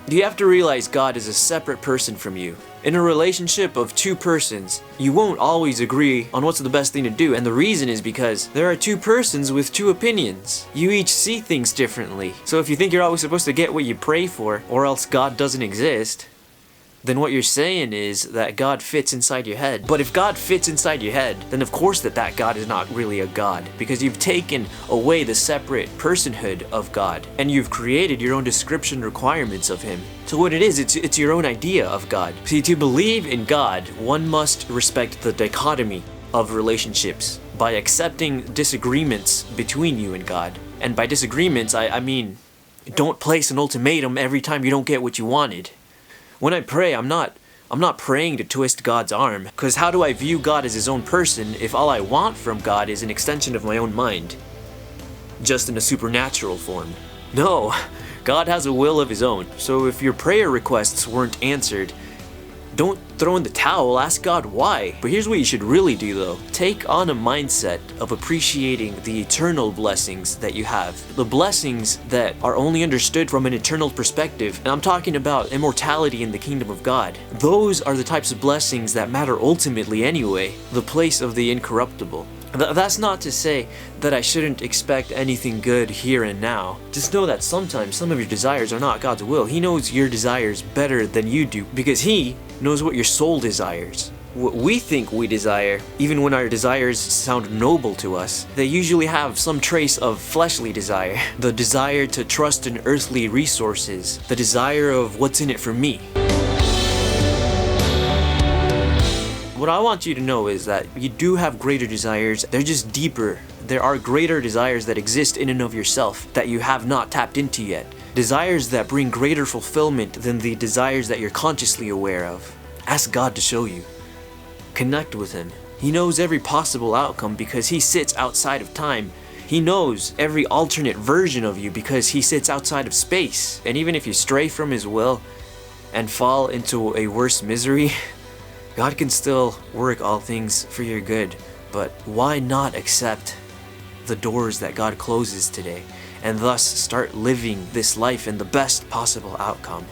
You have to realize God is a separate person from you. In a relationship of two persons, you won't always agree on what's the best thing to do, and the reason is because there are two persons with two opinions. You each see things differently. So if you think you're always supposed to get what you pray for, or else God doesn't exist, then what you're saying is that God fits inside your head. But if God fits inside your head, then of course that God is not really a God, because you've taken away the separate personhood of God, and you've created your own description requirements of Him. So what it is, it's your own idea of God. See, to believe in God, one must respect the dichotomy of relationships by accepting disagreements between you and God. And by disagreements, I mean, don't place an ultimatum every time you don't get what you wanted. When I pray, I'm not praying to twist God's arm, because how do I view God as His own person if all I want from God is an extension of my own mind, just in a supernatural form? No, God has a will of His own. So if your prayer requests weren't answered, don't throw in the towel, ask God why. But here's what you should really do though. Take on a mindset of appreciating the eternal blessings that you have. The blessings that are only understood from an eternal perspective. And I'm talking about immortality in the kingdom of God. Those are the types of blessings that matter ultimately anyway. The place of the incorruptible. That's not to say that I shouldn't expect anything good here and now. Just know that sometimes some of your desires are not God's will. He knows your desires better than you do, because He knows what your soul desires. What we think we desire, even when our desires sound noble to us, they usually have some trace of fleshly desire. The desire to trust in earthly resources. The desire of what's in it for me. What I want you to know is that you do have greater desires. They're just deeper. There are greater desires that exist in and of yourself that you have not tapped into yet. Desires that bring greater fulfillment than the desires that you're consciously aware of. Ask God to show you. Connect with Him. He knows every possible outcome because He sits outside of time. He knows every alternate version of you because He sits outside of space. And even if you stray from His will and fall into a worse misery, God can still work all things for your good, but why not accept the doors that God closes today and thus start living this life in the best possible outcome?